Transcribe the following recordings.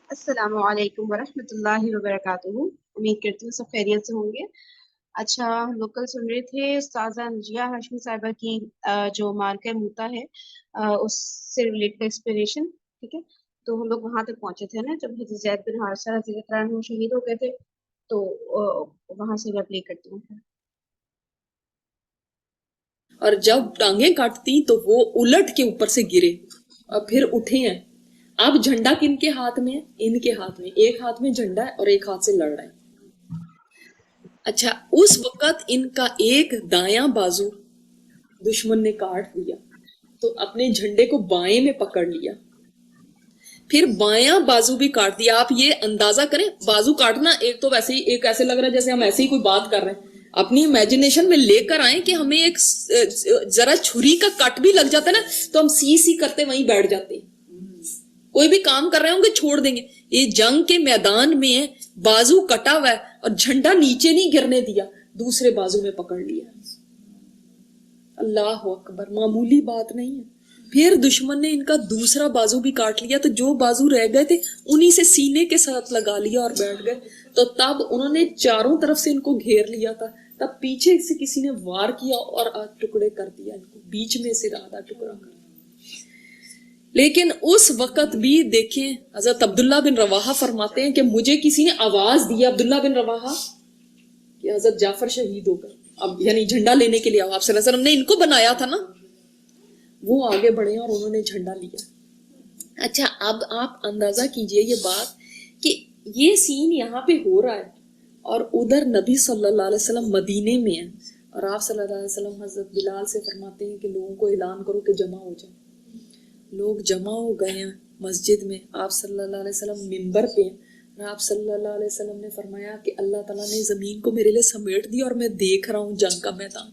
السلام علیکم ورحمۃ اللہ وبرکاتہ. امید کرتی ہوں سب خیریت سے ہوں گے. اچھا، ہم لوگ کل سن رہے تھے استاذہ نجیہ ہاشمی صاحبہ کی جو مارکہ موتا ہے اس سے ریلیٹڈ انسپریشن. ٹھیک ہے، تو ہم لوگ وہاں تک پہنچے تھے نا جب حضرت زید بن حارثہ رضی اللہ عنہ شہید ہو گئے تھے. تو وہاں سے میں پلے کرتی ہوں. اور جب ٹانگیں کاٹتی تو وہ الٹ کے اوپر سے گرے اور پھر اٹھے ہیں. اب جھنڈا کن کے ہاتھ میں ہے؟ ان کے ہاتھ میں. ایک ہاتھ میں جھنڈا ہے اور ایک ہاتھ سے لڑ رہے ہیں. اچھا، اس وقت ان کا ایک دایاں بازو دشمن نے کاٹ دیا تو اپنے جھنڈے کو بائیں میں پکڑ لیا، پھر بایاں بازو بھی کاٹ دیا. آپ یہ اندازہ کریں، بازو کاٹنا ایک تو ویسے ہی ایک ایسے لگ رہا ہے جیسے ہم ایسے ہی کوئی بات کر رہے ہیں. اپنی امیجنیشن میں لے کر آئیں کہ ہمیں ایک ذرا چھری کا کٹ بھی لگ جاتا ہے نا تو ہم سی کرتے وہیں بیٹھ جاتے ہیں. کوئی بھی کام کر رہے ہوں گے چھوڑ دیں گے. یہ جنگ کے میدان میں بازو کٹا ہوا ہے اور جھنڈا نیچے نہیں گرنے دیا، دوسرے بازو میں پکڑ لیا. اللہ اکبر، معمولی بات نہیں ہے. پھر دشمن نے ان کا دوسرا بازو بھی کاٹ لیا تو جو بازو رہ گئے تھے انہی سے سینے کے ساتھ لگا لیا اور بیٹھ گئے. تو تب انہوں نے چاروں طرف سے ان کو گھیر لیا تھا، تب پیچھے سے کسی نے وار کیا اور ٹکڑے کر دیا ان کو، بیچ میں سے آدھا ٹکڑا کر. لیکن اس وقت بھی دیکھیں حضرت عبداللہ بن رواحہ فرماتے ہیں کہ مجھے کسی نے آواز دی، عبداللہ بن رواحہ، کہ حضرت جعفر شہید ہو گئے. اب یعنی جھنڈا لینے کے لیے آپ صلی اللہ علیہ وسلم نے ان کو بنایا تھا نا، وہ آگے بڑھے اور انہوں نے جھنڈا لیا. اچھا، اب آپ اندازہ کیجئے یہ بات کہ یہ سین یہاں پہ ہو رہا ہے اور ادھر نبی صلی اللہ علیہ وسلم مدینے میں ہیں اور آپ صلی اللہ علیہ وسلم حضرت بلال سے فرماتے ہیں کہ لوگوں کو اعلان کرو کہ جمع ہو جائیں. لوگ جمع ہو گئے ہیں مسجد میں، آپ صلی اللہ علیہ وسلم منبر پہ ہیں اور آپ صلی اللہ علیہ وسلم نے فرمایا کہ اللہ تعالیٰ نے زمین کو میرے لیے سمیٹ دی اور میں دیکھ رہا ہوں جنگ کا میدان.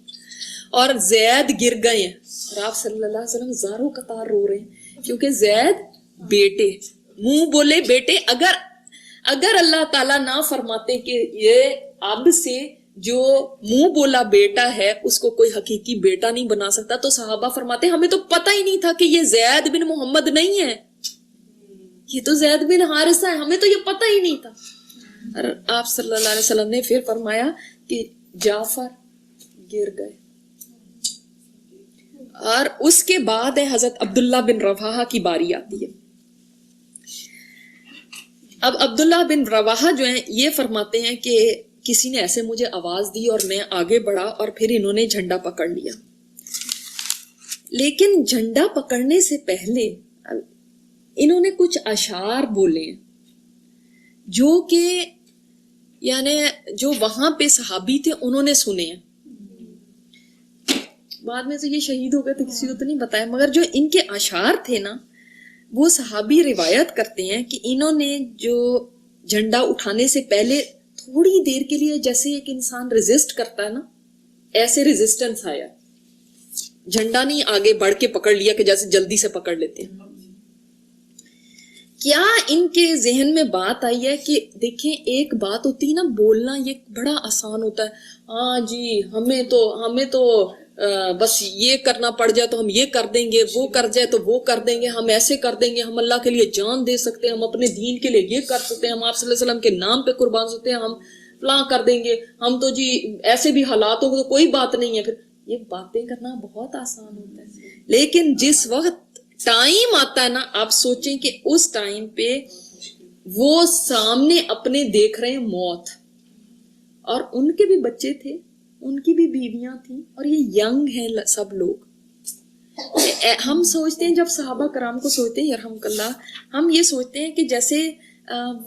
اور زید گر گئے ہیں اور آپ صلی اللہ علیہ وسلم زاروں قطار رو رہے ہیں کیونکہ زید بیٹے، منہ بولے بیٹے. اگر اللہ تعالیٰ نہ فرماتے کہ یہ اب سے جو منہ بولا بیٹا ہے اس کو کوئی حقیقی بیٹا نہیں بنا سکتا، تو صحابہ فرماتے ہمیں تو پتہ ہی نہیں تھا کہ یہ زید بن محمد نہیں ہے، یہ تو زید بن حارثہ ہے، ہمیں تو یہ پتہ ہی نہیں تھا. اور آپ صلی اللہ علیہ وسلم نے پھر فرمایا کہ جعفر گر گئے. اور اس کے بعد ہے حضرت عبداللہ بن رواحہ کی باری آتی ہے. اب عبداللہ بن رواحہ جو ہیں یہ فرماتے ہیں کہ کسی نے ایسے مجھے آواز دی اور میں آگے بڑھا اور پھر انہوں نے جھنڈا پکڑ لیا. لیکن جھنڈا پکڑنے سے پہلے انہوں نے کچھ اشعار بولے ہیں جو کہ یعنی جو وہاں پہ صحابی تھے انہوں نے سنے ہیں. بعد میں سے یہ شہید ہو گئے تو کسی کو تو نہیں بتایا، مگر جو ان کے اشعار تھے نا وہ صحابی روایت کرتے ہیں کہ انہوں نے جو جھنڈا اٹھانے سے پہلے تھوڑی دیر کے لیے جیسے ایک انسان ریزسٹ کرتا ہے نا ایسے ریزسٹنس آیا، جھنڈا نہیں آگے بڑھ کے پکڑ لیا کہ جیسے جلدی سے پکڑ لیتے ہیں. کیا ان کے ذہن میں بات آئی ہے کہ دیکھیں ایک بات ہوتی ہے نا بولنا، یہ بڑا آسان ہوتا ہے، ہاں جی ہمیں تو بس یہ کرنا پڑ جائے تو ہم یہ کر دیں گے، وہ کر جائے تو وہ کر دیں گے، ہم ایسے کر دیں گے، ہم اللہ کے لیے جان دے سکتے ہیں، ہم اپنے دین کے لیے یہ کر سکتے ہیں، ہم آپ صلی اللہ علیہ وسلم کے نام پہ قربان سکتے ہیں، ہم فلاں کر دیں گے، ہم تو جی ایسے بھی حالات ہوں تو کوئی بات نہیں ہے. پھر یہ باتیں کرنا بہت آسان ہوتا ہے، لیکن جس وقت ٹائم آتا ہے نا آپ سوچیں کہ اس ٹائم پہ وہ سامنے اپنے دیکھ رہے ہیں موت، اور ان کے بھی بچے تھے، ان کی بھی بیویاں تھیں، اور یہ ینگ ہیں سب لوگ. ہم سوچتے ہیں جب صحابہ کرام کو سوچتے ہیں یرحمک اللہ، ہم یہ سوچتے ہیں کہ جیسے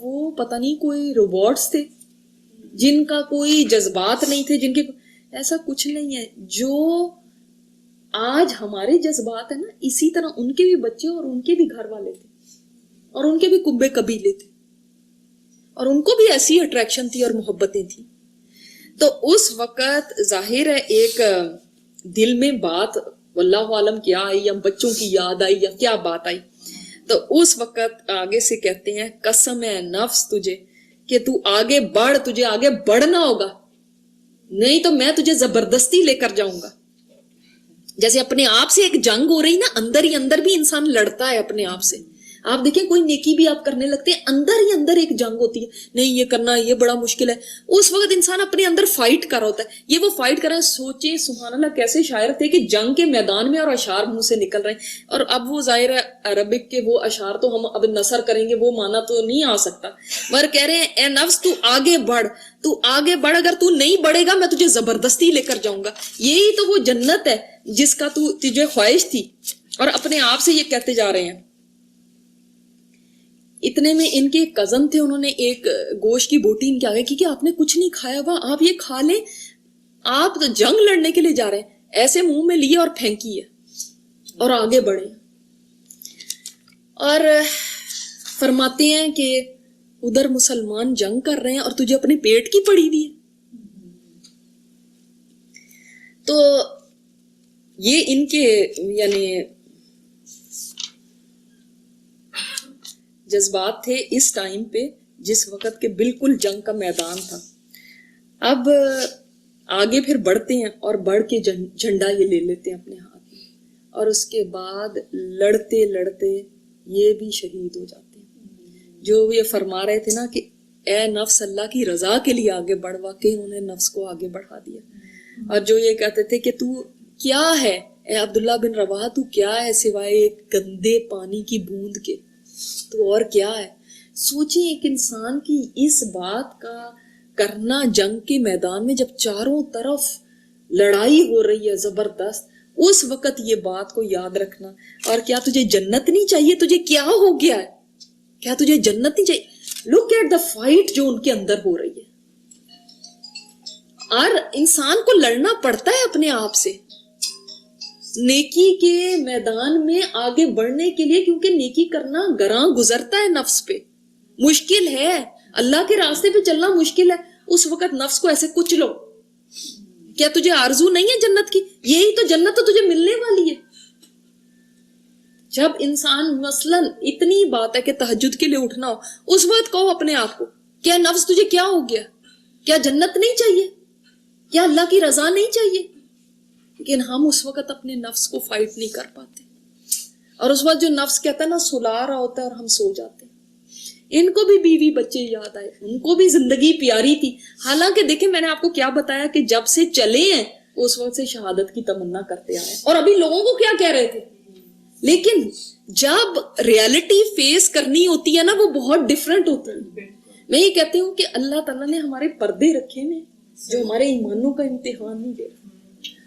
وہ پتہ نہیں کوئی روبوٹس تھے جن کا کوئی جذبات نہیں تھے، جن کے ایسا کچھ نہیں ہے. جو آج ہمارے جذبات ہیں نا اسی طرح ان کے بھی بچے اور ان کے بھی گھر والے تھے اور ان کے بھی کنبے قبیلے تھے اور ان کو بھی ایسی اٹریکشن تھی اور محبتیں تھیں. تو اس وقت ظاہر ہے ایک دل میں بات واللہ عالم کیا آئی، یا بچوں کی یاد آئی یا کیا بات آئی. تو اس وقت آگے سے کہتے ہیں قسم ہے نفس تجھے کہ تو آگے بڑھ، تجھے آگے بڑھنا ہوگا، نہیں تو میں تجھے زبردستی لے کر جاؤں گا. جیسے اپنے آپ سے ایک جنگ ہو رہی نا، اندر ہی اندر بھی انسان لڑتا ہے اپنے آپ سے، آپ دیکھیں کوئی نیکی بھی آپ کرنے لگتے ہیں اندر ہی اندر ایک جنگ ہوتی ہے, نہیں یہ کرنا یہ بڑا مشکل ہے, اس وقت انسان اپنے اندر فائٹ کر رہا ہوتا ہے. یہ وہ فائٹ کر رہا ہے. سوچیں سبحان اللہ کیسے شاعر تھے کہ جنگ کے میدان میں اور اشعار منہ سے نکل رہے ہیں. اور اب وہ ظاہر ہے عربک کے وہ اشعار تو ہم اب نثر کریں گے وہ مانا تو نہیں آ سکتا, مگر کہہ رہے ہیں اے نفس تو آگے بڑھ, تو آگے بڑھ, اگر تو نہیں بڑھے گا میں تجھے زبردستی لے کر جاؤں گا. یہی تو وہ جنت ہے جس کا تجھے خواہش تھی, اور اپنے آپ سے یہ کہتے جا رہے ہیں. اتنے میں ان کے کزن تھے, انہوں نے ایک گوشت کی بوٹی ان کے آگے کی کہ آپ نے کچھ نہیں کھایا ہوا, آپ یہ کھا لیں, آپ تو جنگ لڑنے کے لیے جا رہے ہیں. ایسے منہ میں لیے اور پھینکی ہے اور آگے بڑھے. اور فرماتے ہیں کہ ادھر مسلمان جنگ کر رہے ہیں اور تجھے اپنے پیٹ کی پڑی ہوئی ہے. تو یہ ان کے یعنی جذبات تھے اس ٹائم پہ جس وقت کے بالکل جنگ کا میدان تھا. اب آگے پھر بڑھتے ہیں اور بڑھ کے جھنڈا یہ لے لیتے ہیں اپنے ہاتھ میں, اور اس کے بعد لڑتے لڑتے یہ بھی شہید ہو جاتے ہیں. جو یہ فرما رہے تھے نا کہ اے نفس اللہ کی رضا کے لیے آگے بڑھ, واقعی انہوں نے نفس کو آگے بڑھا دیا. اور جو یہ کہتے تھے کہ تو کیا ہے اے عبداللہ بن رواحہ, تو کیا ہے سوائے ایک گندے پانی کی بوند کے, تو اور کیا ہے. سوچیں ایک انسان کی اس بات کا کرنا جنگ کے میدان میں جب چاروں طرف لڑائی ہو رہی ہے زبردست, اس وقت یہ بات کو یاد رکھنا. اور کیا تجھے جنت نہیں چاہیے, تجھے کیا ہو گیا ہے, کیا تجھے جنت نہیں چاہیے. لک ایٹ دا فائٹ جو ان کے اندر ہو رہی ہے. اور انسان کو لڑنا پڑتا ہے اپنے آپ سے نیکی کے میدان میں آگے بڑھنے کے لیے, کیونکہ نیکی کرنا گراں گزرتا ہے نفس پہ, مشکل ہے, اللہ کے راستے پہ چلنا مشکل ہے. اس وقت نفس کو ایسے کچھ لو. کیا تجھے آرزو نہیں ہے جنت کی, یہی تو جنت تو تجھے ملنے والی ہے. جب انسان مثلاً اتنی بات ہے کہ تہجد کے لیے اٹھنا ہو, اس وقت کہو اپنے آپ کو کیا نفس تجھے کیا ہو گیا, کیا جنت نہیں چاہیے, کیا اللہ کی رضا نہیں چاہیے. لیکن ہم اس وقت اپنے نفس کو فائٹ نہیں کر پاتے, اور اس وقت جو نفس کہتا ہے نا سلا رہا ہوتا ہے اور ہم سو جاتے ہیں. ان کو بھی بیوی بچے یاد آئے, ان کو بھی زندگی پیاری تھی. حالانکہ دیکھیں میں نے آپ کو کیا بتایا کہ جب سے چلے ہیں اس وقت سے شہادت کی تمنا کرتے آئے, اور ابھی لوگوں کو کیا کہہ رہے تھے. لیکن جب ریالٹی فیس کرنی ہوتی ہے نا وہ بہت ڈفرینٹ ہوتی ہے. میں یہ کہتی ہوں کہ اللہ تعالیٰ نے ہمارے پردے رکھے ہیں جو ہمارے ایمانوں کا امتحان نہیں دے.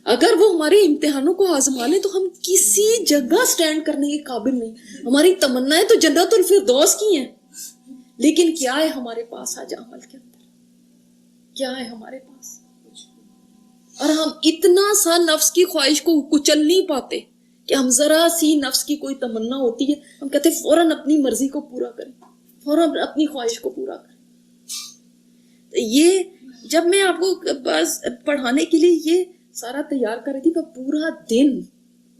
اگر وہ ہمارے امتحانوں کو آزما لیں تو ہم کسی جگہ سٹینڈ کرنے کے قابل نہیں. ہماری تمنائیں تو جنت الفردوس کی ہیں, لیکن کیا ہے ہمارے پاس آج عمل کے اندر, کیا ہے ہمارے پاس. اور ہم اتنا سا نفس کی خواہش کو کچل نہیں پاتے کہ ہم ذرا سی نفس کی کوئی تمنا ہوتی ہے ہم کہتے ہیں فوراً اپنی مرضی کو پورا کریں, فوراً اپنی خواہش کو پورا کریں. یہ جب میں آپ کو بس پڑھانے کے لیے یہ سارا تیار کر رہی تھی, میں پورا دن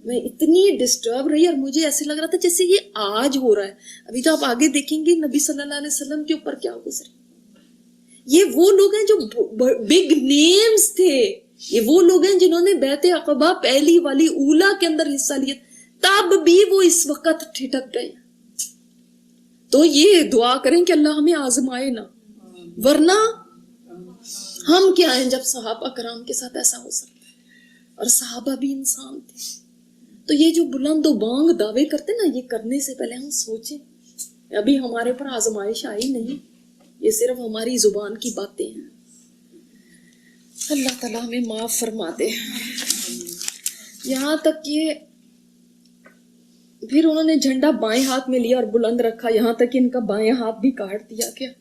میں اتنی ڈسٹرب رہی اور مجھے ایسے لگ رہا تھا جیسے یہ آج ہو رہا ہے. ابھی تو آپ آگے دیکھیں گے نبی صلی اللہ علیہ وسلم کے اوپر کیا گزرے. یہ وہ لوگ ہیں جو بگ نیمز تھے, یہ وہ لوگ ہیں جنہوں نے بیعت عقبہ پہلی والی اولا کے اندر حصہ لیا, تب بھی وہ اس وقت ٹھٹک گئے. تو یہ دعا کریں کہ اللہ ہمیں آزمائے نہ, ورنہ ہم کیا ہیں جب صحابہ کرام کے ساتھ ایسا ہو سکتا ہے. اور صحابہ بھی انسان تھے. تو یہ جو بلند و بانگ دعوے کرتے نا, یہ کرنے سے پہلے ہم سوچیں ابھی ہمارے پر آزمائش آئی نہیں, یہ صرف ہماری زبان کی باتیں ہیں. اللہ تعالیٰ ہمیں معاف فرما دے. یہاں تک کہ پھر انہوں نے جھنڈا بائیں ہاتھ میں لیا اور بلند رکھا, یہاں تک کہ ان کا بائیں ہاتھ بھی کاٹ دیا گیا.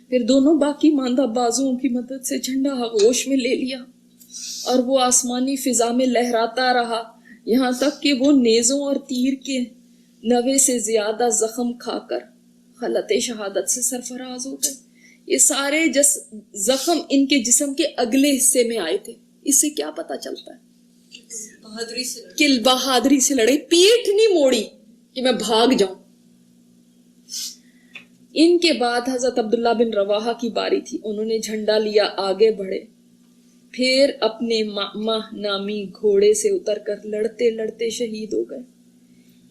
پھر دونوں باقی ماندہ بازوؤں کی مدد سے جھنڈا آغوش میں لے لیا اور وہ آسمانی فضا میں لہراتا رہا, یہاں تک کہ وہ نیزوں اور تیر کے 90 سے زیادہ زخم کھا کر حالت شہادت سے سرفراز ہو گئے. یہ سارے زخم ان کے جسم کے اگلے حصے میں آئے تھے. اس سے کیا پتا چلتا ہے کہ بہادری سے لڑے, پیٹھ نہیں موڑی کہ میں بھاگ جاؤں. ان کے بعد حضرت عبداللہ بن رواحہ کی باری تھی. انہوں نے جھنڈا لیا, آگے بڑھے, پھر اپنے ماہ نامی گھوڑے سے اتر کر لڑتے لڑتے شہید ہو گئے.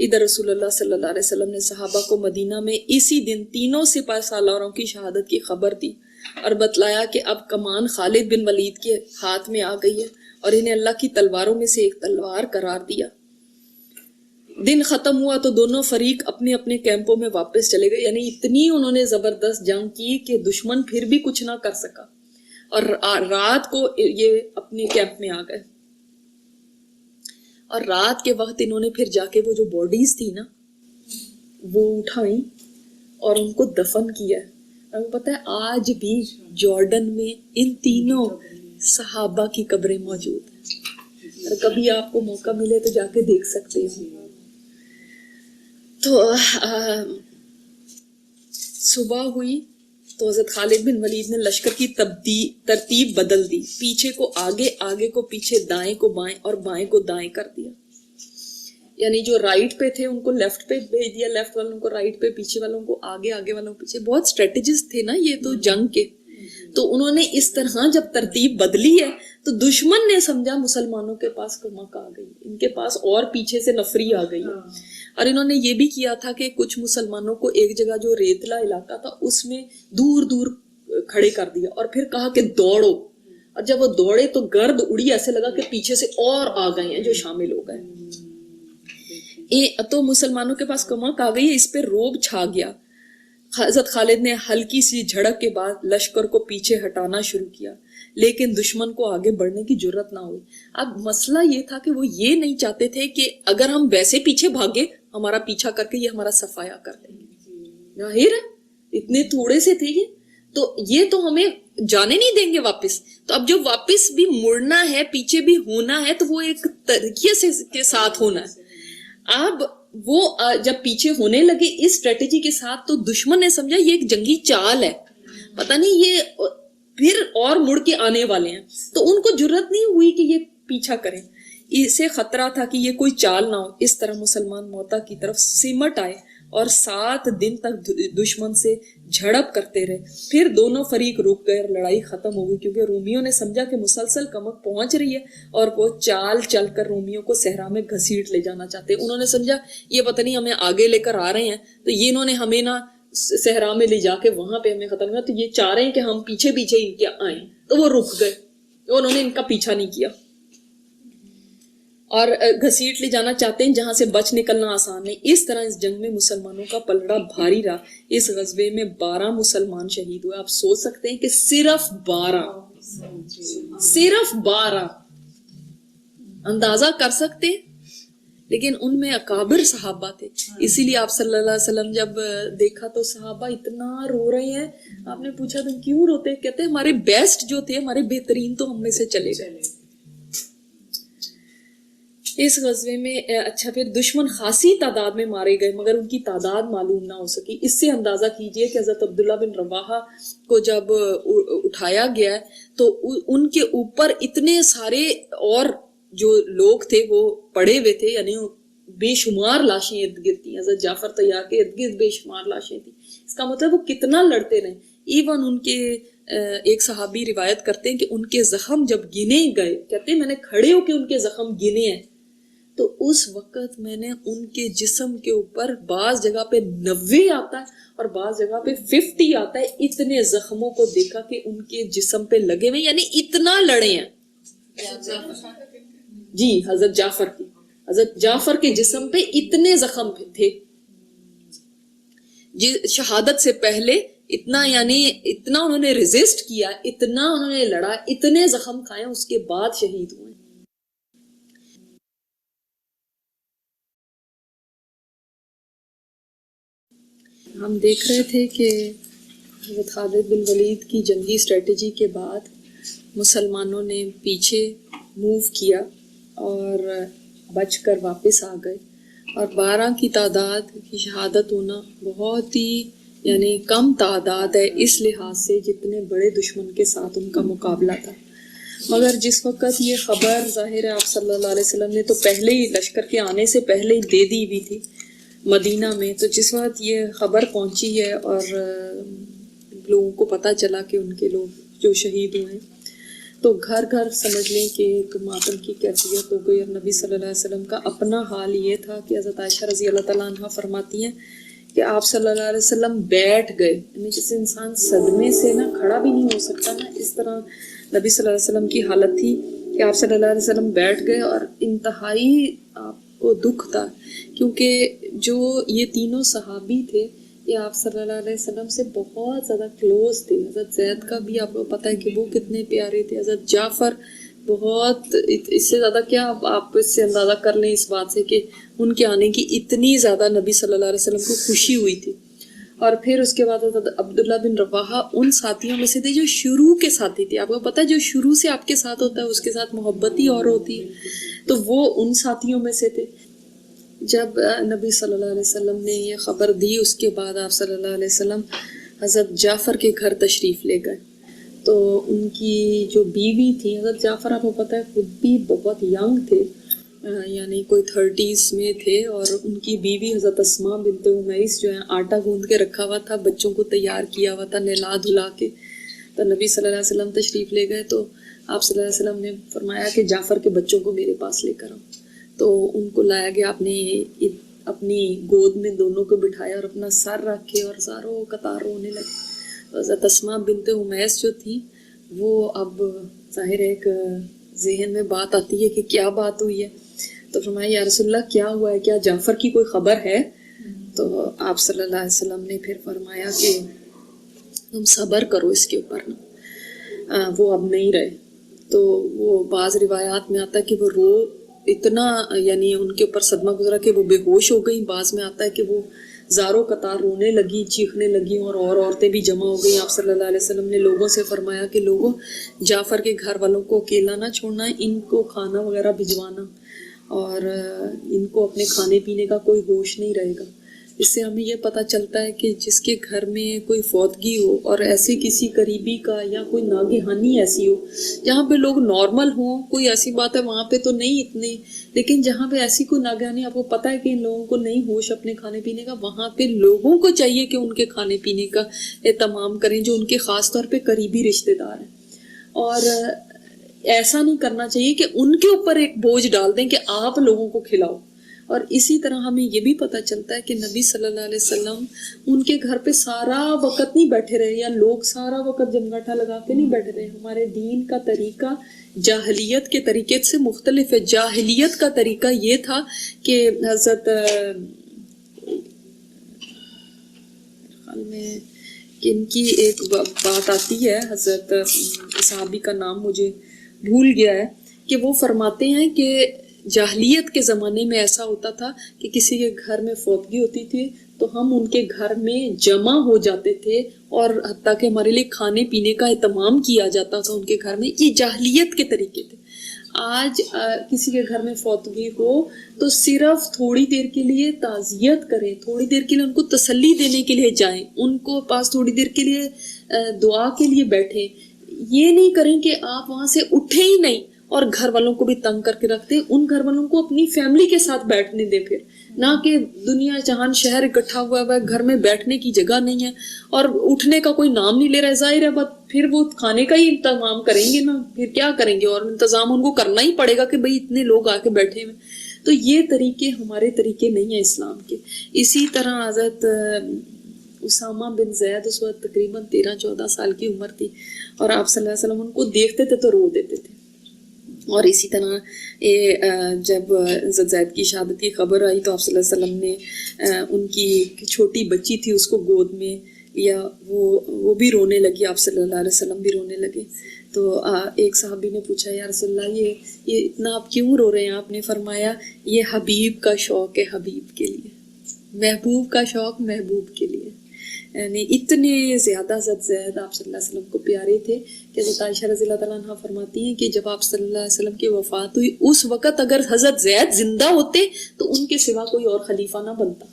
ادھر رسول اللہ صلی اللہ علیہ وسلم نے صحابہ کو مدینہ میں اسی دن تینوں سپہ سالاروں کی شہادت کی خبر دی اور بتلایا کہ اب کمان خالد بن ولید کے ہاتھ میں آ گئی ہے اور انہیں اللہ کی تلواروں میں سے ایک تلوار قرار دیا. دن ختم ہوا تو دونوں فریق اپنے اپنے کیمپوں میں واپس چلے گئے. یعنی اتنی انہوں نے زبردست جنگ کی کہ دشمن پھر بھی کچھ نہ کر سکا اور رات کو یہ اپنے کیمپ میں آ گئے. اور رات کے وقت انہوں نے پھر جا کے وہ جو باڈیز تھی نا وہ اٹھائیں اور ان کو دفن کیا. اور پتہ ہے آج بھی جارڈن میں ان تینوں صحابہ کی قبریں موجود ہیں. اور کبھی آپ کو موقع ملے تو جا کے دیکھ سکتے ہیں. تو صبح ہوئی تو حضرت خالد بن ولید نے لشکر کی ترتیب بدل دی. پیچھے کو آگے، آگے کو پیچھے، دائیں کو بائیں اور بائیں کو دائیں کر دیا. یعنی جو رائٹ پہ تھے ان کو لیفٹ پہ بھیج دیا، لیفٹ والوں کو رائٹ پہ، پیچھے والوں کو آگے، آگے والوں کو پیچھے. بہت اسٹریٹجسٹ تھے نا یہ تو جنگ کے. تو انہوں نے اس طرح جب ترتیب بدلی ہے تو دشمن نے سمجھا مسلمانوں کے پاس کمک آ گئی، ان کے پاس اور پیچھے سے نفری آ گئی. اور انہوں نے یہ بھی کیا تھا کہ کچھ مسلمانوں کو ایک جگہ جو ریتلا علاقہ تھا اس میں دور دور کھڑے کر دیا اور پھر کہا کہ دوڑو. اور جب وہ دوڑے تو گرد اڑی، ایسے لگا کہ پیچھے سے اور آ گئے ہیں جو شامل ہو گئے. تو مسلمانوں کے پاس کمک آ گئی، اس پہ روب چھا گیا. حضرت خالد نے ہلکی سی جھڑک کے بعد لشکر کو پیچھے ہٹانا شروع کیا لیکن دشمن کو آگے بڑھنے کی جرت نہ ہوئی. اب مسئلہ یہ تھا کہ وہ یہ نہیں چاہتے تھے کہ اگر ہم ویسے پیچھے بھاگے ہمارا پیچھا کر کے یہ ہمارا صفایا کر دیں گے. ظاہر ہے اتنے تھوڑے سے تھے یہ، تو یہ تو ہمیں جانے نہیں دیں گے واپس. تو اب جو واپس بھی مڑنا ہے، پیچھے بھی ہونا ہے، تو وہ ایک طریقے سے کے ساتھ ہونا ہے. اب وہ جب پیچھے ہونے لگے اس اسٹریٹجی کے ساتھ تو دشمن نے سمجھا یہ ایک جنگی چال ہے، پتہ نہیں یہ پھر اور مڑ کے آنے والے ہیں. تو ان کو جرت نہیں ہوئی کہ یہ پیچھا کریں. اسے خطرہ تھا کہ یہ کوئی چال نہ ہو. اس طرح مسلمان موتا کی طرف سمٹ آئے اور 7 دن تک دشمن سے جھڑپ کرتے رہے. پھر دونوں فریق رک گئے اور لڑائی ختم ہو گئی کیونکہ رومیوں نے سمجھا کہ مسلسل کمک پہنچ رہی ہے اور وہ چال چل کر رومیوں کو صحرا میں گھسیٹ لے جانا چاہتے. انہوں نے سمجھا یہ پتہ نہیں ہمیں آگے لے کر آ رہے ہیں تو یہ انہوں نے ہمیں نہ صحرا میں لے جا کے وہاں پہ ہمیں ختم کیا، تو یہ چاہ رہے ہیں کہ ہم پیچھے پیچھے ان کے آئیں. تو وہ رک گئے، انہوں نے ان کا پیچھا نہیں کیا اور گھسیٹ لے جانا چاہتے ہیں جہاں سے بچ نکلنا آسان نہیں. اس طرح اس جنگ میں مسلمانوں کا پلڑا بھاری رہا. اس غزوے میں 12 مسلمان شہید ہوئے. آپ سوچ سکتے ہیں کہ صرف 12 اندازہ کر سکتے ہیں. لیکن ان میں اکابر صحابہ تھے. اسی لیے آپ صلی اللہ علیہ وسلم جب دیکھا تو صحابہ اتنا رو رہے ہیں. آپ نے پوچھا تم کیوں روتے؟ کہتے ہیں ہمارے بیسٹ جو تھے، ہمارے بہترین تو ہم میں سے چلے گئے. اس غزوے میں اچھا پھر دشمن خاصی تعداد میں مارے گئے مگر ان کی تعداد معلوم نہ ہو سکی. اس سے اندازہ کیجئے کہ حضرت عبداللہ بن رواحہ کو جب اٹھایا گیا تو ان کے اوپر اتنے سارے اور جو لوگ تھے وہ پڑے ہوئے تھے، یعنی بے شمار لاشیں ارد گرد تھیں. حضرت جعفر طیار کے ارد گرد بے شمار لاشیں تھیں. اس کا مطلب وہ کتنا لڑتے رہے. ایون ان کے ایک صحابی روایت کرتے ہیں کہ ان کے زخم جب گنے گئے، کہتے ہیں میں نے کھڑے ہو کے ان کے زخم گنے ہیں تو اس وقت میں نے ان کے جسم کے اوپر بعض جگہ پہ 90 آتا ہے اور بعض جگہ پہ 50 آتا ہے، اتنے زخموں کو دیکھا کہ ان کے جسم پہ لگے ہوئے، یعنی اتنا لڑے ہیں. جی حضرت جعفر کے جسم پہ اتنے زخم تھے. شہادت سے پہلے اتنا، یعنی اتنا انہوں نے ریزسٹ کیا، اتنا انہوں نے لڑا، اتنے زخم کھائے، اس کے بعد شہید ہوئے. ہم دیکھ رہے تھے کہ حضرت خالد بن ولید کی جنگی اسٹریٹجی کے بعد مسلمانوں نے پیچھے موو کیا اور بچ کر واپس آ گئے، اور 12 کی تعداد کی شہادت ہونا بہت ہی یعنی کم تعداد ہے اس لحاظ سے جتنے بڑے دشمن کے ساتھ ان کا مقابلہ تھا. مگر جس وقت یہ خبر ظاہر ہے آپ صلی اللہ علیہ وسلم نے تو پہلے ہی لشکر کے آنے سے پہلے ہی دے دی ہوئی تھی مدینہ میں، تو جس وقت یہ خبر پہنچی ہے اور لوگوں کو پتہ چلا کہ ان کے لوگ جو شہید ہوئے ہیں تو گھر گھر سمجھ لیں کہ ایک ماتم کی کیفیت ہو گئی. اور نبی صلی اللہ علیہ وسلم کا اپنا حال یہ تھا کہ حضرت عائشہ رضی اللہ تعالیٰ عنہ فرماتی ہیں کہ آپ صلی اللہ علیہ وسلم بیٹھ گئے, یعنی جیسے انسان صدمے سے نہ کھڑا بھی نہیں ہو سکتا نا, اس طرح نبی صلی اللہ علیہ وسلم کی حالت تھی کہ آپ صلی اللہ علیہ وسلم بیٹھ گئے. اور انتہائی آپ کو دکھ تھا کیونکہ جو یہ تینوں صحابی تھے یہ آپ صلی اللہ علیہ وسلم سے بہت زیادہ کلوز تھے. حضرت زید کا بھی آپ کو پتہ ہے کہ وہ کتنے پیارے تھے. حضرت جعفر بہت, اس سے زیادہ کیا آپ اس سے اندازہ کر لیں اس بات سے کہ ان کے آنے کی اتنی زیادہ نبی صلی اللہ علیہ وسلم کو خوشی ہوئی تھی. اور پھر اس کے بعد حضرت عبداللہ بن رواحہ ان ساتھیوں میں سے تھے جو شروع کے ساتھی تھے. آپ کو پتہ ہے جو شروع سے آپ کے ساتھ ہوتا ہے اس کے ساتھ محبت ہی اور ہوتی ہے, تو وہ ان ساتھیوں میں سے تھے. جب نبی صلی اللہ علیہ وسلم نے یہ خبر دی اس کے بعد آپ صلی اللہ علیہ وسلم حضرت جعفر کے گھر تشریف لے گئے. تو ان کی جو بیوی تھی, حضرت جعفر آپ کو پتہ ہے خود بھی بہت ینگ تھے, یعنی کوئی 30s میں تھے, اور ان کی بیوی حضرت اسماء بنت امیس جو ہے آٹا گوندھ کے رکھا ہوا تھا, بچوں کو تیار کیا ہوا تھا نہلا دھلا کے. تو نبی صلی اللہ علیہ وسلم تشریف لے گئے تو آپ صلی اللہ علیہ وسلم نے فرمایا کہ جعفر کے بچوں کو میرے پاس لے کر آؤ. تو ان کو لایا گیا, اپنی گود میں دونوں کو بٹھایا اور اپنا سر رکھے اور ساروں قطار رونے لگے. حضرت اسماء بنت امیس جو تھی وہ اب ظاہر ایک ذہن میں بات آتی ہے کہ کیا بات ہوئی ہے. تو فرمایا یا رسول اللہ کیا ہوا ہے, کیا جعفر کی کوئی خبر ہے؟ تو آپ صلی اللہ علیہ وسلم نے پھر فرمایا کہ تم صبر کرو اس کے اوپر نا, وہ اب نہیں رہے. تو وہ بعض روایات میں آتا ہے کہ وہ رو اتنا, یعنی ان کے اوپر صدمہ گزرا کہ وہ بے ہوش ہو گئی. بعض میں آتا ہے کہ وہ زاروں قطار رونے لگی, چیخنے لگی, اور عورتیں بھی جمع ہو گئیں. آپ صلی اللہ علیہ وسلم نے لوگوں سے فرمایا کہ لوگوں جعفر کے گھر والوں کو اکیلا نہ چھوڑنا, ان کو کھانا وغیرہ بھجوانا, اور ان کو اپنے کھانے پینے کا کوئی ہوش نہیں رہے گا. اس سے ہمیں یہ پتہ چلتا ہے کہ جس کے گھر میں کوئی فوتگی ہو اور ایسے کسی قریبی کا یا کوئی ناگہانی ایسی ہو جہاں پہ لوگ نارمل ہوں, کوئی ایسی بات ہے وہاں پہ تو نہیں اتنے, لیکن جہاں پہ ایسی کوئی ناگہانی آپ کو پتہ ہے کہ ان لوگوں کو نہیں ہوش اپنے کھانے پینے کا, وہاں پہ لوگوں کو چاہیے کہ ان کے کھانے پینے کا اہتمام کریں جو ان کے خاص طور پہ قریبی رشتے دار ہیں. اور ایسا نہیں کرنا چاہیے کہ ان کے اوپر ایک بوجھ ڈال دیں کہ آپ لوگوں کو کھلاؤ. اور اسی طرح ہمیں یہ بھی پتہ چلتا ہے کہ نبی صلی اللہ علیہ وسلم ان کے گھر پہ سارا وقت نہیں بیٹھے رہے, یا لوگ سارا وقت جمگاٹھا لگا کے نہیں بیٹھے رہے. ہمارے دین کا طریقہ جاہلیت کے طریقے سے مختلف ہے. جاہلیت کا طریقہ یہ تھا کہ حضرت میں ان کی ایک بات آتی ہے, حضرت صحابی کا نام مجھے بھول گیا ہے, کہ وہ فرماتے ہیں کہ جاہلیت کے زمانے میں ایسا ہوتا تھا کہ کسی کے گھر میں فوتگی ہوتی تھی تو ہم ان کے گھر میں جمع ہو جاتے تھے, اور حتیٰ کہ ہمارے لیے کھانے پینے کا اہتمام کیا جاتا تھا ان کے گھر میں. یہ جاہلیت کے طریقے تھے. آج کسی کے گھر میں فوتگی ہو تو صرف تھوڑی دیر کے لیے تعزیت کریں, تھوڑی دیر کے لیے ان کو تسلی دینے کے لیے جائیں, ان کو پاس تھوڑی دیر کے لیے دعا کے لیے بیٹھیں. یہ نہیں کریں کہ آپ وہاں سے اٹھے ہی نہیں اور گھر والوں کو بھی تنگ کر کے رکھتے. ان گھر والوں کو اپنی فیملی کے ساتھ بیٹھنے دے, پھر نہ کہ دنیا جہان شہر اکٹھا ہوا ہے, گھر میں بیٹھنے کی جگہ نہیں ہے اور اٹھنے کا کوئی نام نہیں لے رہا ہے. ظاہر ہے بات پھر وہ کھانے کا ہی انتظام کریں گے نا, پھر کیا کریں گے, اور انتظام ان کو کرنا ہی پڑے گا کہ بھئی اتنے لوگ آ کے بیٹھے ہوئے. تو یہ طریقے ہمارے طریقے نہیں ہیں اسلام کے. اسی طرح حضرت اسامہ بن زید اس وقت تقریباً 13-14 سال کی عمر تھی, اور آپ صلی اللہ علیہ وسلم ان کو دیکھتے تھے تو رو دیتے تھے. اور اسی طرح جب زید کی شہادت کی خبر آئی تو آپ صلی اللہ علیہ وسلم نے ان کی چھوٹی بچی تھی اس کو گود میں لیا, وہ بھی رونے لگی, آپ صلی اللہ علیہ وسلم بھی رونے لگے. تو ایک صحابی نے پوچھا یا رسول اللہ یہ اتنا آپ کیوں رو رہے ہیں؟ آپ نے فرمایا یہ حبیب کا شوق ہے, حبیب کے لیے, محبوب کا شوق محبوب کے لیے. یعنی اتنے زیادہ حضرت زید آپ صلی اللہ علیہ وسلم کو پیارے تھے کہ حضرت عائشہ رضی اللہ تعالیٰ عنہ فرماتی ہیں کہ جب آپ صلی اللہ علیہ وسلم کی وفات ہوئی اس وقت اگر حضرت زید زندہ ہوتے تو ان کے سوا کوئی اور خلیفہ نہ بنتا.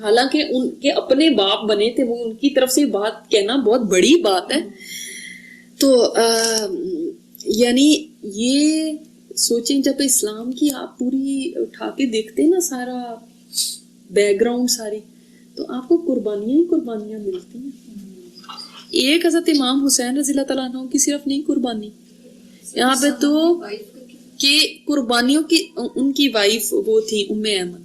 حالانکہ ان کے اپنے باپ بنے تھے, وہ ان کی طرف سے بات کہنا بہت بڑی بات ہے. تو یعنی یہ سوچیں جب اسلام کی آپ پوری اٹھا کے دیکھتے ہیں نا سارا بیک گراؤنڈ ساری, تو آپ کو قربانیاں ہی قربانیاں ملتی ہیں. ایک حضرت امام حسین رضی اللہ تعالیٰ عنہ کی صرف نہیں قربانی، یہاں پہ تو کہ قربانیوں کی ان کی وائف وہ تھی ام ایمن،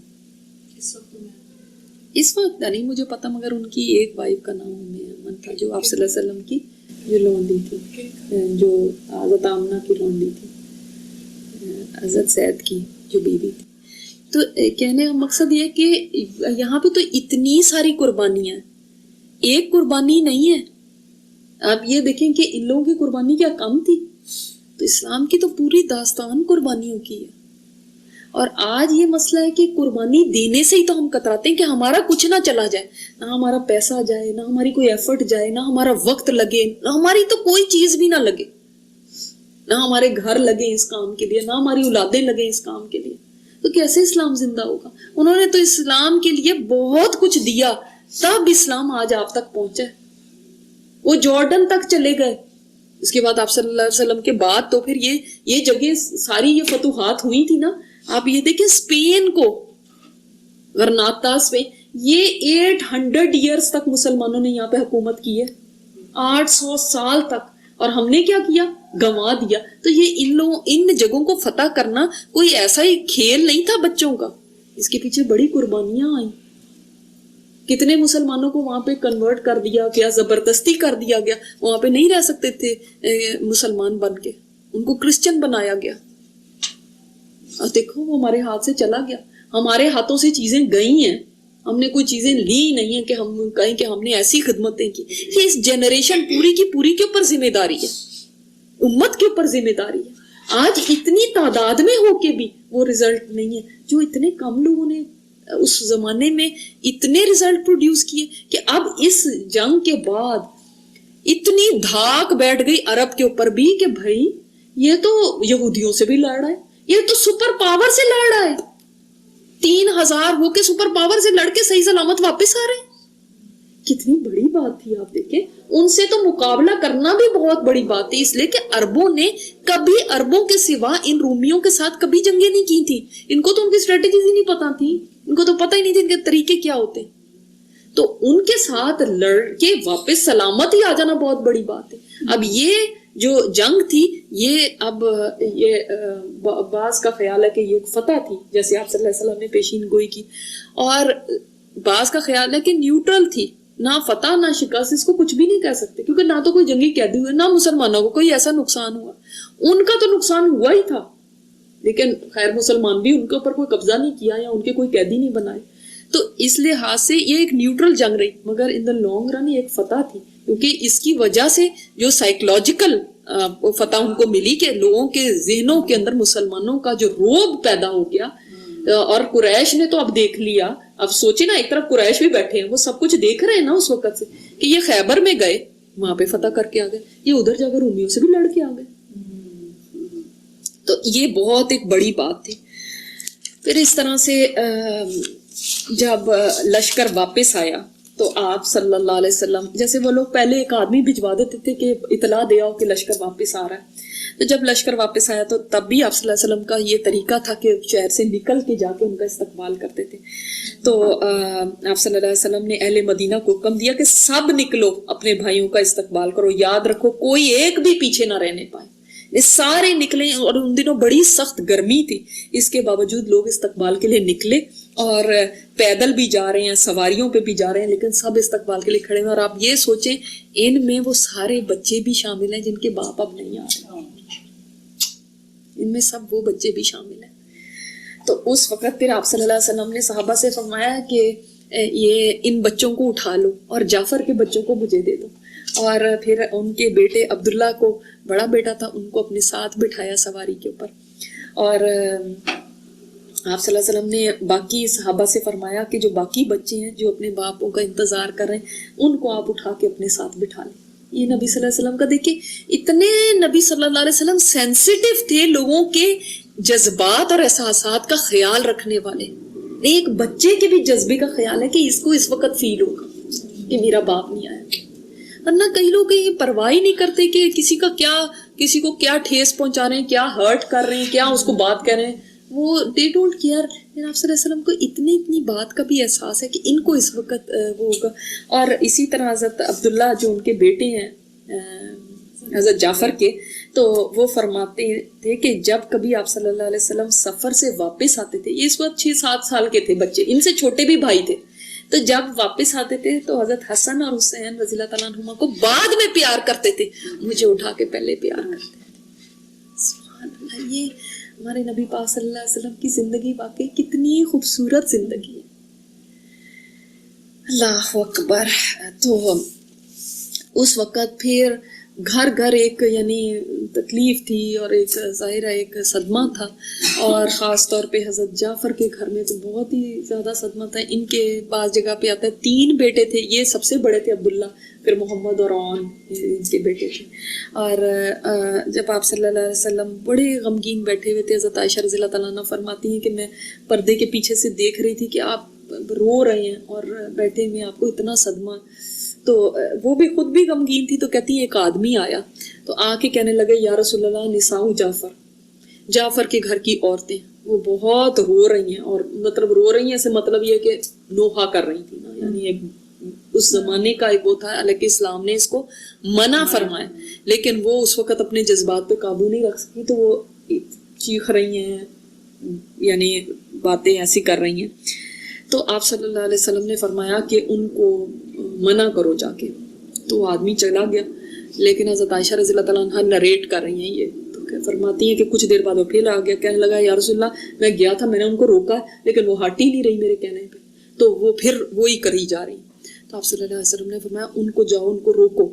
اس وقت نہیں مجھے پتا، مگر ان کی ایک وائف کا نام ام ایمن تھا جو آپ صلی اللہ علیہ وسلم کی جو لونڈی تھی، جو حضرت آمنہ کی لونڈی تھی، حضرت زید کی جو بیوی تھی. تو کہنے کا مقصد یہ کہ یہاں پہ تو اتنی ساری قربانیاں ہیں، ایک قربانی نہیں ہے. آپ یہ دیکھیں کہ ان لوگوں کی قربانی کیا کم تھی، تو اسلام کی تو پوری داستان قربانیوں کی ہے. اور آج یہ مسئلہ ہے کہ قربانی دینے سے ہی تو ہم کتراتے ہیں کہ ہمارا کچھ نہ چلا جائے، نہ ہمارا پیسہ جائے، نہ ہماری کوئی ایفرٹ جائے، نہ ہمارا وقت لگے، نہ ہماری تو کوئی چیز بھی نہ لگے، نہ ہمارے گھر لگے اس کام کے لیے، نہ ہماری اولادیں لگیں اس کام کے لیے. تو کیسے اسلام زندہ ہوگا؟ انہوں نے تو اسلام کے لیے بہت کچھ دیا، تب اسلام آج آپ تک پہنچا ہے. وہ جارڈن تک چلے گئے، اس کے بعد آپ صلی اللہ علیہ وسلم کے بعد تو پھر یہ جگہ ساری یہ فتوحات ہوئی تھی نا. آپ یہ دیکھیں اسپین کو، غرناطہ اسپین، یہ 800 ایئرز تک مسلمانوں نے یہاں پہ حکومت کی ہے، 800 سال تک، اور ہم نے کیا کیا؟ گنوا دیا. تو یہ ان جگہوں کو فتح کرنا کوئی ایسا ہی کھیل نہیں تھا بچوں کا، اس کے پیچھے بڑی قربانیاں آئیں. کتنے مسلمانوں کو وہاں پہ کنورٹ کر دیا گیا، زبردستی کر دیا گیا، وہاں پہ نہیں رہ سکتے تھے مسلمان بن کے، ان کو کرسچن بنایا گیا. اور دیکھو وہ ہمارے ہاتھ سے چلا گیا، ہمارے ہاتھوں سے چیزیں گئی ہیں، ہم نے کوئی چیزیں لی نہیں ہیں کہ ہم کہیں کہ ہم نے ایسی خدمتیں کی. یہ اس جنریشن پوری کی پوری کے اوپر ذمہ داری ہے، امت کے اوپر ذمہ داری ہے. آج اتنی تعداد میں ہو کے بھی وہ رزلٹ نہیں ہے، جو اتنے کم لوگوں نے اس زمانے میں اتنے رزلٹ پروڈیوس کیے کہ اب اس جنگ کے بعد اتنی دھاک بیٹھ گئی عرب کے اوپر بھی کہ بھائی یہ تو یہودیوں سے بھی لڑ رہا ہے، یہ تو سپر پاور سے لڑ رہا ہے، 3000 ہو کے سپر پاور سے لڑ کے صحیح سلامت واپس آ رہے ہیں. کتنی بڑی بات تھی. آپ دیکھیں ان سے تو مقابلہ کرنا بھی بہت بڑی بات تھی، اس لیے کہ عربوں نے کبھی عربوں کے سوا ان رومیوں کے ساتھ کبھی جنگیں نہیں کی تھی. ان کو تو ان کی اسٹریٹجیز ہی نہیں پتا تھی، ان کو تو پتہ ہی نہیں تھا ان کے طریقے کیا ہوتے. تو ان کے ساتھ لڑ کے واپس سلامت ہی آ جانا بہت بڑی بات ہے. اب یہ جو جنگ تھی یہ بعض کا خیال ہے کہ یہ فتح تھی، جیسے آپ صلی اللہ علیہ وسلم نے پیشین گوئی کی، اور بعض کا خیال ہے کہ نیوٹرل تھی، نہ فتح نہ شکست، اس کو کچھ بھی نہیں کہہ سکتے، کیونکہ نہ تو کوئی جنگی قیدی ہوئے، نہ مسلمانوں کو کوئی ایسا نقصان ہوا. ان کا تو نقصان ہوا ہی تھا، لیکن خیر مسلمان بھی ان کے اوپر کوئی قبضہ نہیں کیا یا ان کے کوئی قیدی نہیں بنائے. تو اس لحاظ سے یہ ایک نیوٹرل جنگ رہی، مگر ان دا لانگ رن ایک فتح تھی، کیونکہ اس کی وجہ سے جو سائیکولوجیکل فتح ان کو ملی کہ لوگوں کے ذہنوں کے اندر مسلمانوں کا جو روب پیدا ہو گیا. اور قریش نے تو اب دیکھ لیا، اب سوچے نا، ایک طرف قریش بھی بیٹھے ہیں، وہ سب کچھ دیکھ رہے ہیں نا اس وقت سے کہ یہ خیبر میں گئے، وہاں پہ فتح کر کے آ گئے، یہ ادھر جا کر رومیوں سے بھی لڑ کے آ گئے. تو یہ بہت ایک بڑی بات تھی. پھر اس طرح سے جب لشکر واپس آیا تو آپ صلی اللہ علیہ وسلم، جیسے وہ لوگ پہلے ایک آدمی بھجوا دیتے تھے کہ اطلاع دے آؤ کہ لشکر واپس آ رہا ہے، تو جب لشکر واپس آیا تو تب بھی آپ صلی اللہ علیہ وسلم کا یہ طریقہ تھا کہ شہر سے نکل کے جا کے ان کا استقبال کرتے تھے. تو آپ صلی اللہ علیہ وسلم نے اہل مدینہ کو حکم دیا کہ سب نکلو، اپنے بھائیوں کا استقبال کرو، یاد رکھو کوئی ایک بھی پیچھے نہ رہنے پائے. سارے نکلے، اور ان دنوں بڑی سخت گرمی تھی، اس کے باوجود لوگ استقبال کے لیے نکلے، اور پیدل بھی جا رہے ہیں، سواریوں پہ بھی جا رہے ہیں، لیکن سب استقبال کے لیے کھڑے ہیں. اور آپ یہ سوچیں ان میں وہ سارے بچے بھی شامل ہیں جن کے باپ اب نہیں آ رہے، ان میں سب وہ بچے بھی شامل ہیں. تو اس وقت پھر آپ صلی اللہ علیہ وسلم نے صحابہ سے فرمایا کہ یہ ان بچوں کو اٹھا لو اور جعفر کے بچوں کو مجھے دے دو. اور پھر ان کے بیٹے عبداللہ کو، بڑا بیٹا تھا، ان کو اپنے ساتھ بٹھایا سواری کے اوپر. اور آپ صلی اللہ علیہ وسلم نے باقی صحابہ سے فرمایا کہ جو باقی بچے ہیں جو اپنے باپوں کا انتظار کر رہے ہیں ان کو آپ اٹھا کے اپنے ساتھ بٹھا لیں. یہ نبی صلی اللہ علیہ وسلم کا دیکھیں، اتنے نبی صلی اللہ علیہ وسلم سینسیٹیو تھے لوگوں کے جذبات اور احساسات کا خیال رکھنے والے. ایک بچے کے بھی جذبے کا خیال ہے کہ اس کو اس وقت فیل ہوگا کہ میرا باپ نہیں آیا. ورنہ کئی لوگ یہ پرواہ ہی نہیں کرتے کہ کسی کو کیا ٹھیس پہنچا رہے ہیں، کیا ہرٹ کر رہے ہیں، کیا اس کو بات کر رہے ہیں. وہ دے ڈونٹ کیئر. آپ صلی اللہ علیہ وسلم کو اتنی بات کا بھی احساس ہے کہ ان کو اس وقت وہ ہوگا. اور اسی طرح حضرت عبداللہ جو ان کے بیٹے ہیں حضرت جعفر کے, تو وہ فرماتے تھے کہ جب کبھی آپ صلی اللہ علیہ وسلم سفر سے واپس آتے تھے, یہ اس وقت 6-7 سال کے تھے بچے, ان سے چھوٹے بھی بھائی تھے, تو جب واپس آتے تھے تو حضرت حسن اور حسین رضی اللہ تعالیٰ عنہما کو بعد میں پیار کرتے تھے, مجھے اٹھا کے پہلے پیار کرتے تھے. سبحان اللہ, یہ ہمارے نبی پاک صلی اللہ علیہ وسلم کی زندگی واقعی کتنی خوبصورت زندگی ہے. اللہ اکبر. تو اس وقت پھر گھر گھر ایک یعنی تکلیف تھی اور ایک ظاہرہ ایک صدمہ تھا, اور خاص طور پہ حضرت جعفر کے گھر میں تو بہت ہی زیادہ صدمہ تھا. ان کے بعض جگہ پہ آتا ہے 3 بیٹے تھے, یہ سب سے بڑے تھے عبداللہ, پھر محمد اور عون ان کے بیٹے تھے. اور جب آپ صلی اللہ علیہ وسلم بڑے غمگین بیٹھے ہوئے تھے, حضرت عائشہ رضی اللہ تعالیٰ عنہ فرماتی ہیں کہ میں پردے کے پیچھے سے دیکھ رہی تھی کہ آپ رو رہے ہیں اور بیٹھے میں آپ کو اتنا صدمہ. تو وہ بھی خود بھی غمگین تھی, تو کہتی ہیں ایک آدمی آیا تو آ کے کہنے لگے یا رسول اللہ نساء جعفر, جعفر کے گھر کی عورتیں وہ بہت رو رہی ہیں. اور مطلب رو رہی ہیں سے مطلب یہ کہ نوحہ کر رہی تھی نا, یعنی ایک اس زمانے کا ایک وہ تھا. حالانکہ اسلام نے اس کو منع فرمایا, لیکن وہ اس وقت اپنے جذبات پہ قابو نہیں رکھ سکی, تو وہ چیخ رہی ہیں, یعنی باتیں ایسی کر رہی ہیں. تو آپ صلی اللہ علیہ وسلم نے فرمایا کہ ان کو منع کرو جا کے. تو آدمی چلا گیا, لیکن حضرت عائشہ رضی اللہ تعالیٰ عنہ نریٹ کر رہی ہیں یہ, تو فرماتی ہیں کہ کچھ دیر بعد وہ پھر آ گیا, کہنے لگا یا رسول اللہ میں گیا تھا, میں نے ان کو روکا لیکن وہ ہٹ ہی نہیں رہی میرے کہنے پہ, تو وہ پھر وہی کری جا رہی. تو آپ صلی اللہ علیہ وسلم نے فرمایا ان کو جاؤ, ان کو روکو.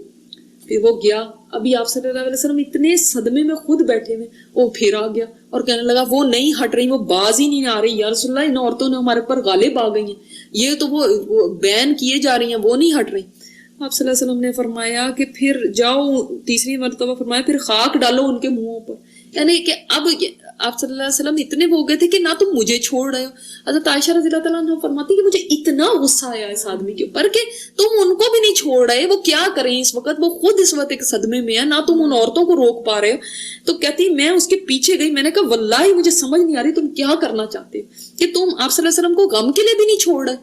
پھر وہ گیا. ابھی آپ صلی اللہ علیہ وسلم اتنے صدمے میں خود بیٹھے ہوئے, وہ پھر آ گیا اور کہنے لگا وہ نہیں ہٹ رہی, وہ باز ہی نہیں آ رہی, یا رسول اللہ ان عورتوں نے ہمارے پر غالب آ گئی ہیں, یہ تو وہ بین کیے جا رہی ہیں, وہ نہیں ہٹ رہی. آپ صلی اللہ علیہ وسلم نے فرمایا کہ پھر جاؤ, تیسری مرتبہ فرمایا پھر خاک ڈالو ان کے منہوں پر. یعنی کہ اب آپ صلی اللہ علیہ وسلم اتنے ہو گئے تھے کہ نہ تم مجھے چھوڑ رہے ہو. حضرت عائشہ رضی اللہ تعالیٰ عنہ فرماتی کہ مجھے اتنا غصہ آیا اس آدمی کے اوپر کہ تم ان کو بھی نہیں چھوڑ رہے, وہ کیا کریں اس وقت, وہ خود اس وقت ایک صدمے میں ہے, نہ تم ان عورتوں کو روک پا رہے ہو. تو کہتی میں اس کے پیچھے گئی, میں نے کہا واللہ مجھے سمجھ نہیں آ رہی تم کیا کرنا چاہتے کہ تم آپ صلی اللہ علیہ وسلم کو غم کے لیے بھی نہیں چھوڑ رہے.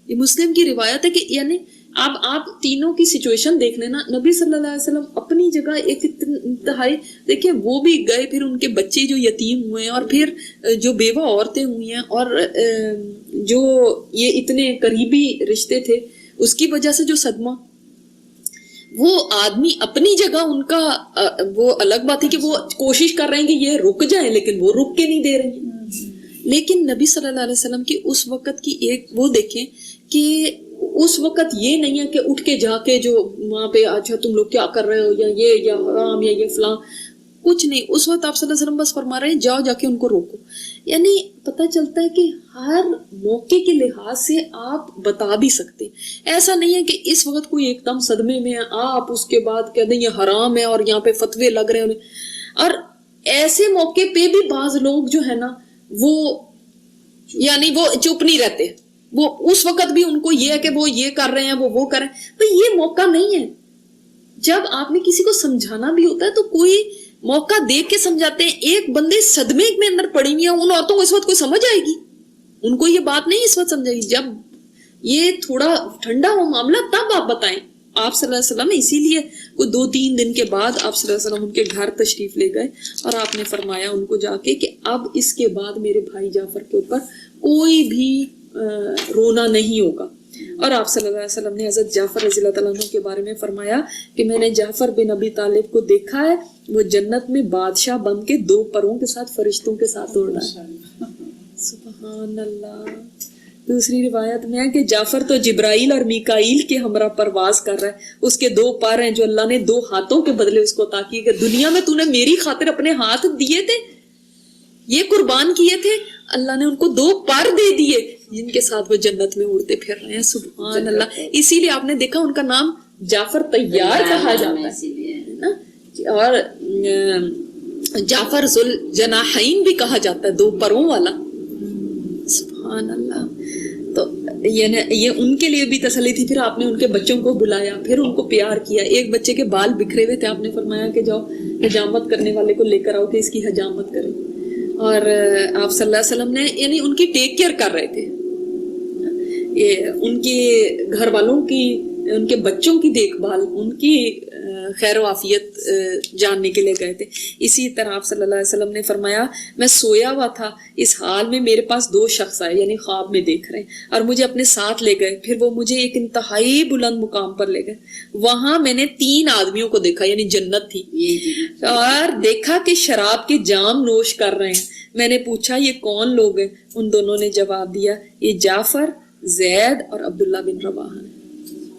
یہ مسلم کی روایت ہے کہ یعنی اب آپ تینوں کی سچویشن دیکھ لینا. نبی صلی اللہ علیہ وسلم اپنی جگہ ایک انتہائی, دیکھیں وہ بھی گئے, پھر ان کے بچے جو یتیم ہوئے, اور پھر جو بیوہ عورتیں ہوئی ہیں, اور جو یہ اتنے قریبی رشتے تھے اس کی وجہ سے جو صدمہ, وہ آدمی اپنی جگہ ان کا وہ الگ بات ہے کہ وہ کوشش کر رہے ہیں کہ یہ رک جائیں, لیکن وہ رک کے نہیں دے رہی ہیں. لیکن نبی صلی اللہ علیہ وسلم کی اس وقت کی ایک وہ دیکھیں کہ اس وقت یہ نہیں ہے کہ اٹھ کے جا کے جو وہاں پہ اچھا تم لوگ کیا کر رہے ہو, یا یہ یا حرام یا یہ فلاں, کچھ نہیں. اس وقت آپ صلی اللہ علیہ وسلم بس فرما رہے ہیں جاؤ جا کے ان کو روکو. یعنی پتہ چلتا ہے کہ ہر موقع کے لحاظ سے آپ بتا بھی سکتے. ایسا نہیں ہے کہ اس وقت کوئی ایک دم صدمے میں ہے, آپ اس کے بعد کہہ دیں یہ حرام ہے اور یہاں پہ فتوے لگ رہے ہیں. اور ایسے موقع پہ بھی بعض لوگ جو ہے نا وہ یعنی وہ چپ نہیں رہتے, وہ اس وقت بھی ان کو یہ ہے کہ وہ یہ کر رہے ہیں, وہ کر رہے ہیں. تو یہ موقع نہیں ہے. جب آپ نے کسی کو سمجھانا بھی ہوتا ہے تو کوئی موقع دیکھ کے سمجھاتے ہیں. ایک بندے صدمے میں اندر پڑی ہوئی ہیں, ان عورتوں کو اس وقت کوئی سمجھ آئے گی, ان کو یہ بات نہیں اس وقت سمجھائے گی. جب یہ تھوڑا ٹھنڈا ہو معاملہ تب آپ بتائیں. آپ صلی اللہ علیہ وسلم اسی لیے کوئی 2-3 دن کے بعد آپ صلی اللہ علیہ وسلم ان کے گھر تشریف لے گئے, اور آپ نے فرمایا ان کو جا کے کہ اب اس کے بعد میرے بھائی جعفر کے اوپر کوئی بھی رونا نہیں ہوگا. اور آپ صلی اللہ علیہ وسلم نے حضرت جعفر رضی اللہ تعالیٰ عنہ کے بارے میں فرمایا کہ میں نے جعفر بن ابی طالب کو دیکھا ہے, وہ جنت میں بادشاہ بن کے 2 پروں کے ساتھ فرشتوں کے ساتھ اڑ رہا ہے. سبحان اللہ. دوسری روایت میں ہے کہ جعفر تو جبرائیل اور میکائیل کے ہمراہ پرواز کر رہا ہے, اس کے 2 پر ہیں جو اللہ نے 2 ہاتھوں کے بدلے اس کو عطا کیے کہ دنیا میں تو نے میری خاطر اپنے ہاتھ دیے تھے, یہ قربان کیے تھے, اللہ نے ان کو 2 پر دے دیے جن کے ساتھ وہ جنت میں اڑتے پھر رہے ہیں. سبحان اللہ. اسی لیے آپ نے دیکھا ان کا نام جعفر طیار کہا جاتا ہے, اور جعفر ذل جناحین بھی کہا جاتا ہے, 2 پروں والا. سبحان اللہ. تو یہ ان کے لیے بھی تسلی تھی. پھر آپ نے ان کے بچوں کو بلایا, پھر ان کو پیار کیا. ایک بچے کے بال بکھرے ہوئے تھے, آپ نے فرمایا کہ جاؤ حجامت کرنے والے کو لے کر آؤ کہ اس کی حجامت کرے. اور آپ صلی اللہ علیہ وسلم نے یعنی ان کی ٹیک کیئر کر رہے تھے، یہ ان کے گھر والوں کی، ان کے بچوں کی دیکھ بھال، ان کی خیر و عافیت جاننے کے لیے گئے تھے۔ اسی طرح آپ صلی اللہ علیہ وسلم نے فرمایا میں سویا ہوا تھا، اس حال میں میرے پاس 2 شخص آئے، یعنی خواب میں دیکھ رہے ہیں، اور مجھے اپنے ساتھ لے گئے، پھر وہ مجھے ایک انتہائی بلند مقام پر لے گئے، وہاں میں نے 3 آدمیوں کو دیکھا، یعنی جنت تھی، اور دیکھا کہ شراب کے جام نوش کر رہے ہیں۔ میں نے پوچھا یہ کون لوگ ہیں؟ ان دونوں نے جواب دیا یہ جعفر، زید اور عبداللہ بن رواحہ ہیں۔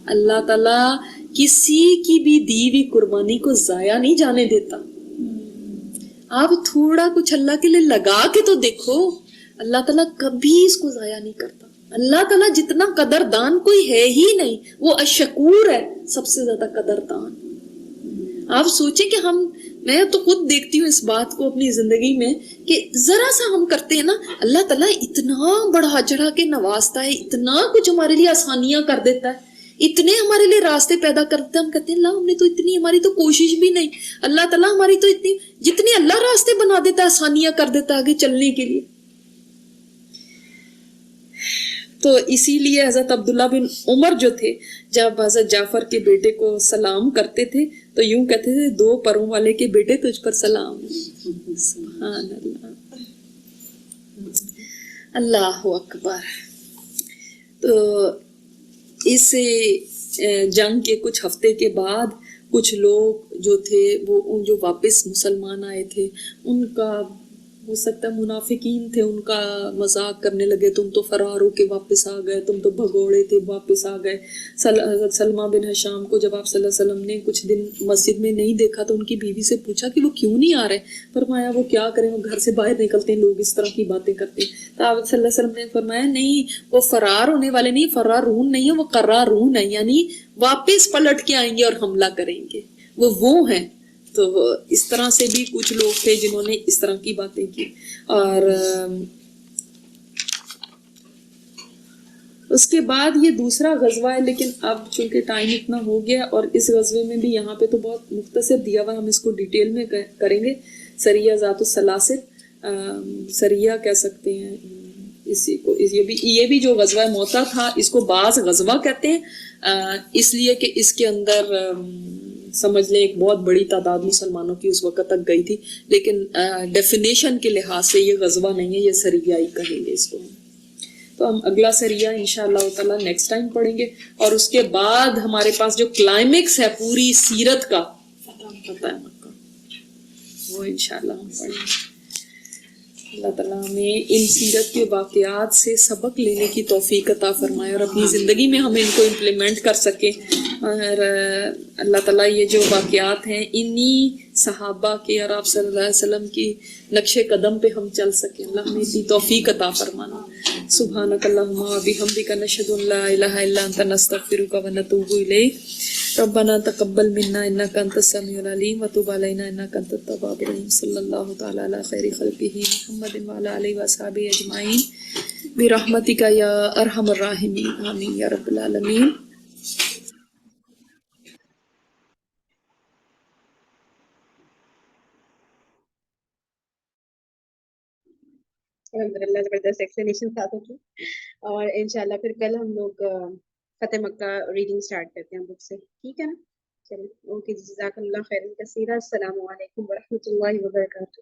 اللہ تعالیٰ کسی کی بھی دی ہوئی قربانی کو ضائع نہیں جانے دیتا۔ آپ تھوڑا کچھ اللہ کے لیے لگا کے تو دیکھو، اللہ تعالیٰ کبھی اس کو ضائع نہیں کرتا۔ اللہ تعالیٰ جتنا قدردان کوئی ہے ہی نہیں، وہ الشکور ہے، سب سے زیادہ قدردان۔ آپ سوچیں کہ میں تو خود دیکھتی ہوں اس بات کو اپنی زندگی میں کہ ذرا سا ہم کرتے ہیں نا، اللہ تعالیٰ اتنا بڑھا چڑھا کے نوازتا ہے، اتنا کچھ ہمارے لیے آسانیاں کر دیتا ہے، اتنے ہمارے لیے راستے پیدا کرتے ہیں، ہم کہتے ہیں اللہ ہم نے تو اتنی، ہماری تو کوشش بھی نہیں، اللہ تعالیٰ ہماری تو اتنی، جتنی اللہ راستے بنا دیتا ہے، آسانیاں کر دیتا ہے آگے چلنے کے لیے۔ تو اسی لیے حضرت عبداللہ بن عمر جو تھے، جب حضرت جعفر کے بیٹے کو سلام کرتے تھے تو یوں کہتے تھے 2 پروں والے کے بیٹے تجھ پر سلام۔ سبحان اللہ، اللہ اکبر۔ تو اس جنگ کے کچھ ہفتے کے بعد کچھ لوگ جو تھے وہ جو واپس مسلمان آئے تھے، ان کا ہو سکتا ہے منافقین تھے، ان کا مذاق کرنے لگے، تم تو فرار ہو کے واپس آ گئے، تم تو بھگوڑے تھے واپس آ گئے۔ حضرت سلمہ بن حشام کو جب آپ صلی اللہ علیہ وسلم نے کچھ دن مسجد میں نہیں دیکھا تو ان کی بیوی سے پوچھا کہ وہ کیوں نہیں آ رہے؟ فرمایا وہ کیا کریں، وہ گھر سے باہر نکلتے ہیں لوگ اس طرح کی باتیں کرتے ہیں۔ تو آپ صلی اللہ علیہ وسلم نے فرمایا نہیں، وہ فرار ہونے والے نہیں، فرارون نہیں ہے، وہ قرارون ہے، یعنی واپس پلٹ کے آئیں گے اور حملہ کریں گے، وہ ہیں۔ تو اس طرح سے بھی کچھ لوگ تھے جنہوں نے اس طرح کی باتیں کی۔ اور اس کے بعد یہ دوسرا غزوہ ہے، لیکن اب چونکہ ٹائم اتنا ہو گیا، اور اس غزوے میں بھی یہاں پہ تو بہت مختصر دیا ہوا، ہم اس کو ڈیٹیل میں کریں گے۔ سریہ ذات السلاسل، سریہ کہہ سکتے ہیں اسی کو، یہ بھی جو غزوہ موتا تھا، اس کو بعض غزوہ کہتے ہیں، اس لیے کہ اس کے اندر سمجھ لیں ایک بہت بڑی تعداد مسلمانوں کی اس وقت تک گئی تھی، لیکن ڈیفینیشن کے لحاظ سے یہ غزوہ نہیں ہے، یہ سریہ ہی کہیں گے اس کو۔ تو ہم اگلا سریہ انشاءاللہ تعالیٰ نیکسٹ ٹائم پڑھیں گے، اور اس کے بعد ہمارے پاس جو کلائمیکس ہے پوری سیرت کا، فتح مکہ، وہ انشاءاللہ ہم پڑھیں گے۔ اللہ تعالیٰ ہمیں ان سیرت کے واقعات سے سبق لینے کی توفیق عطا فرمائے اور اپنی زندگی میں ہم ان کو امپلیمنٹ کر سکیں، اور اللہ تعالیٰ یہ جو واقعات ہیں انہی صحابہ کے اور آپ صلی اللہ علیہ وسلم کی نقش قدم پہ ہم چل سکیں، اللہ ہمیں اتنی توفیق عطا فرمانا۔ سبحانک اللہم و بحمدک، نشہد ان لا الہ الا انت، نستغفرک و نتوب الیک۔ ربنا تقبل منا انک انت السمیع العلیم وتب علینا انک انت التواب الرحیم۔ صلی اللہ تعالی علی خیر خلقہ محمد وعلی آلہ وصحبہ اجمعین برحمتک یا ارحم الراحمین، آمین یا رب العالمین۔ الحمدللہ زبردست ایکسپلینیشن تھا آپ کی، اور انشاءاللہ پھر کل ہم لوگ فتح مکہ ریڈنگ سٹارٹ کرتے ہیں بک سے، ٹھیک ہے نا؟ چلیے اوکے، جزاک اللہ خیرا کثیرا، السلام علیکم ورحمۃ اللہ وبرکاتہ۔